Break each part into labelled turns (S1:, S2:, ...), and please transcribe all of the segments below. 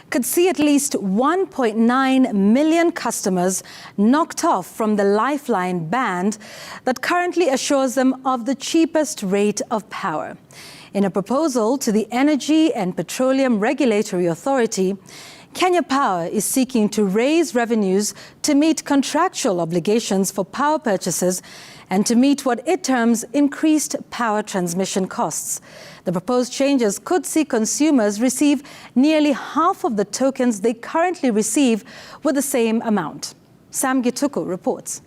S1: could see at least 1.9 million customers knocked off from the lifeline band that currently assures them of the cheapest rate of power. In a proposal to the Energy and Petroleum Regulatory Authority, Kenya Power is seeking to raise revenues to meet contractual obligations for power purchases and to meet what it terms increased power transmission costs. The proposed changes could see consumers receive nearly half of the tokens they currently receive with the same amount. Sam Gituku reports.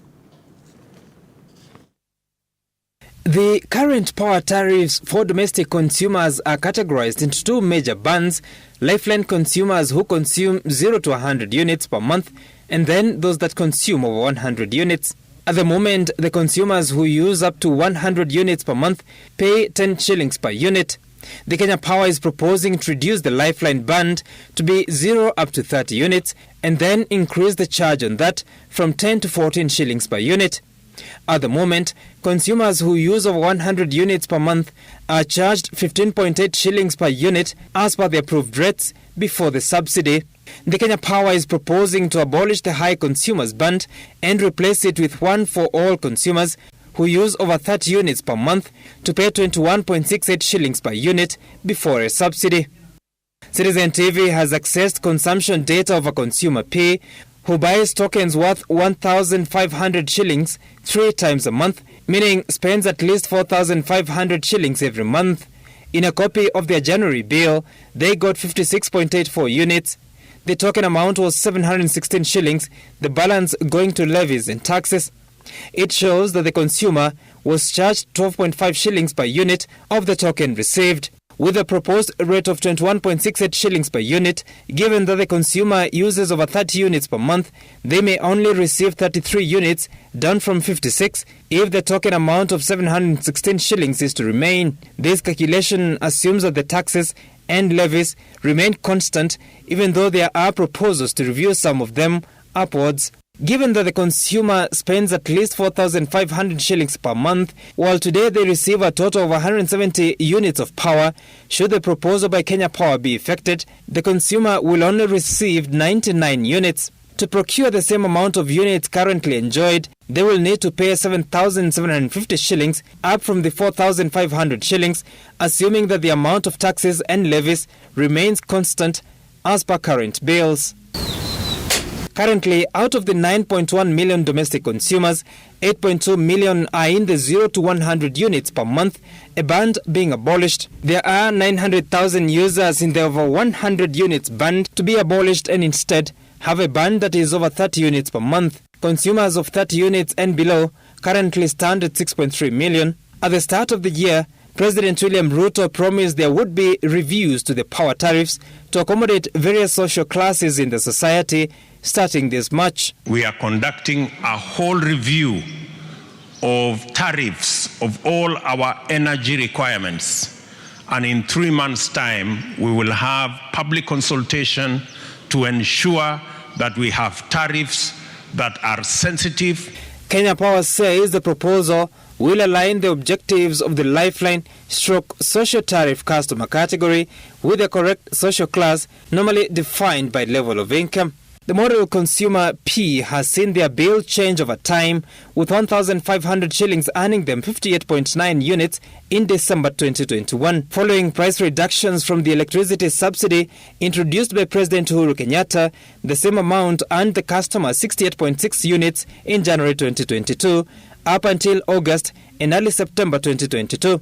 S2: The current power tariffs for domestic consumers are categorized into two major bands: lifeline consumers who consume 0 to 100 units per month, and then those that consume over 100 units. At the moment, the consumers who use up to 100 units per month pay 10 shillings per unit. The Kenya Power is proposing to reduce the lifeline band to be 0 up to 30 units and then increase the charge on that from 10 to 14 shillings per unit. At the moment, consumers who use over 100 units per month are charged 15.8 shillings per unit as per the approved rates before the subsidy. The Kenya Power is proposing to abolish the high consumers band and replace it with one for all consumers who use over 30 units per month to pay 21.68 shillings per unit before a subsidy. Citizen TV has accessed consumption data of a consumer P who buys tokens worth 1,500 shillings 3 times a month, meaning spends at least 4,500 shillings every month. In a copy of their January bill, they got 56.84 units. The token amount was 716 shillings, the balance going to levies and taxes. It shows that the consumer was charged 12.5 shillings per unit of the token received, with a proposed rate of 21.68 shillings per unit. Given that the consumer uses over 30 units per month, they may only receive 33 units, down from 56, if the token amount of 716 shillings is to remain. This calculation assumes that the taxes and levies remain constant, even though there are proposals to review some of them upwards. Given that the consumer spends at least 4,500 shillings per month, while today they receive a total of 170 units of power, should the proposal by Kenya Power be effected, the consumer will only receive 99 units. To procure the same amount of units currently enjoyed, they will need to pay 7,750 shillings, up from the 4,500 shillings, assuming that the amount of taxes and levies remains constant as per current bills. Currently, out of the 9.1 million domestic consumers, 8.2 million are in the 0 to 100 units per month, a band being abolished. There are 900,000 users in the over 100 units band to be abolished and instead have a band that is over 30 units per month. Consumers of 30 units and below currently stand at 6.3 million. At the start of the year, President William Ruto promised there would be reviews to the power tariffs to accommodate various social classes in the society starting this March.
S3: We are conducting a whole review of tariffs of all our energy requirements. And in 3 months' time, we will have public consultation to ensure that we have tariffs that are sensitive.
S2: Kenya Power says the proposal will align the objectives of the lifeline social tariff customer category with the correct social class normally defined by level of income. The model consumer P has seen their bill change over time, with 1,500 shillings earning them 58.9 units in December 2021. Following price reductions from the electricity subsidy introduced by President Uhuru Kenyatta, the same amount earned the customer 68.6 units in January 2022, up until August and early September 2022.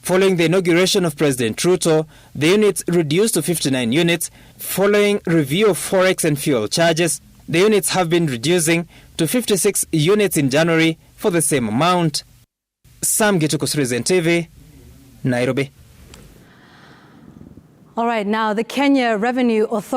S2: Following the inauguration of President Ruto, the units reduced to 59 units. Following review of forex and fuel charges, the units have been reducing to 56 units in January for the same amount. Sam Gituku, Citizen TV, Nairobi.
S1: All right, now the Kenya Revenue Authority